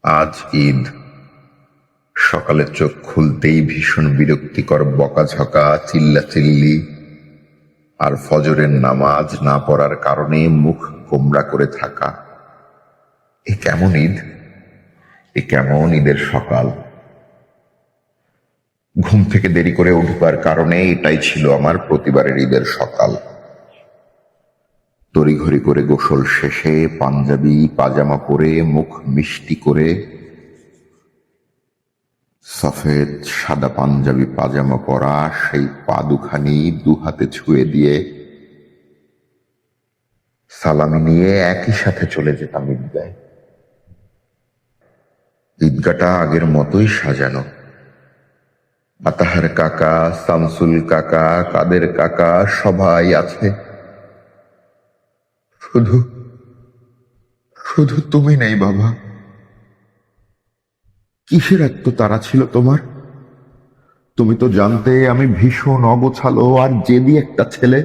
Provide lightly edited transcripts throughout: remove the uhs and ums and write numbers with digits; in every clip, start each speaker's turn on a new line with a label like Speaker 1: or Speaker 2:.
Speaker 1: আজ ঈদ। সকালে চোখ খুলতেই ভীষণ বিরক্তিকর বকাঝকা, চিল্লাচিল্লি আর ফজরের নামাজ না পড়ার কারণে মুখ গোমড়া করে থাকা। এ কেমন ঈদ? এ কেমন ঈদের সকাল? ঘুম থেকে দেরি করে উঠবার কারণে এটাই ছিল আমার প্রতিবারের ঈদের সকাল। তড়িঘড়ি করে গোসল শেষে পাঞ্জাবি পাজামা পরে মুখ মিষ্টি করে সফেদ সাদা পাঞ্জাবি পাজামা পরা সেই পা দুখানি দু হাতে ছুঁয়ে দিয়ে সালামি নিয়ে একই সাথে চলে যেতাম ঈদগায়। ঈদগাটা আগের মতোই সাজানো। আতাহার কাকা, শামসুল কাকা, কাদের কাকা সবাই আছে। শুধু শুধু তুমি নেই বাবা। কিসের এত তাড়া ছিল তোমার? তুমি তো জানতে আমি ভীষণ অগোছালো আর জেদি একটা ছেলে।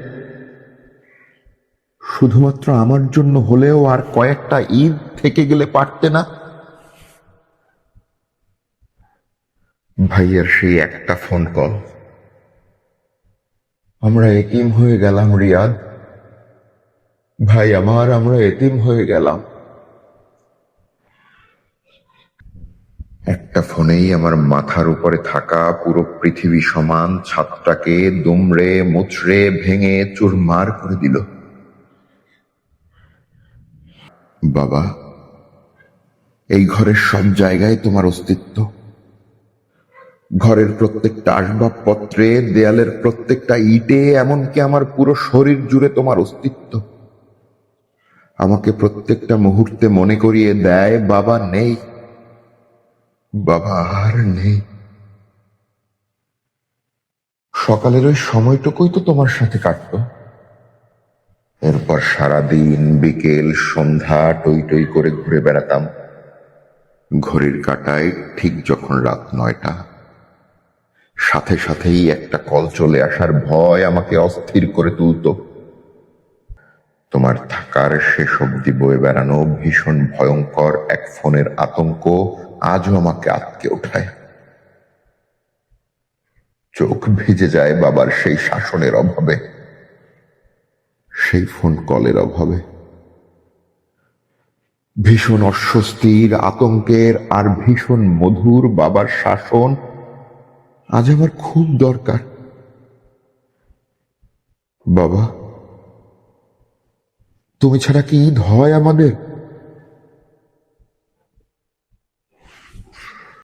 Speaker 1: শুধুমাত্র আমার জন্য হলেও আর কয়েকটা ঈদ থেকে গেলে পারতে না? ভাইয়ার সেই একটা ফোন কল, আমরা এতিম হয়ে গেলাম রিয়াদ ভাই আমার, আমরা এতিম হয়ে গেলাম। একটা ফোনেই আমার মাথার উপরে থাকা পুরো পৃথিবী সমান ছাদটাকে দুমড়ে মুচড়ে ভেঙে চুরমার করে দিল। বাবা, এই ঘরের সব জায়গায় তোমার অস্তিত্ব। ঘরের প্রত্যেকটা আসবাবপত্রে, দেয়ালের প্রত্যেকটা ইটে, এমনকি আমার পুরো শরীর জুড়ে তোমার অস্তিত্ব। আমাকে প্রত্যেকটা মুহূর্তে মনে করিয়ে দেয় বাবা নেই, বাবা আর নেই। সকালের ওই সময়টুকুই তো তোমার সাথে কাটতো। এরপর সারাদিন বিকেল সন্ধ্যা টই টই করে ঘুরে বেড়াতাম। ঘড়ির কাঁটায় ঠিক যখন রাত 9টা, সাথে সাথেই একটা কল চলে আসার ভয় আমাকে অস্থির করে তুলত। তোমার থাকার শেষ অবধি বয়ে বেড়ানো ভীষণ ভয়ঙ্কর এক ফোনের আতঙ্ক আজও আমাকে আটকে ওঠায়। চোখ ভিজে যায় বাবার সেই শাসনের অভাবে, সেই ফোন কলের অভাবে। ভীষণ অস্বস্তির, আতঙ্কের আর ভীষণ মধুর বাবার শাসন আজ আমার খুব দরকার। বাবা, তুমি ছাড়া কি ঈদ হয় আমাদের?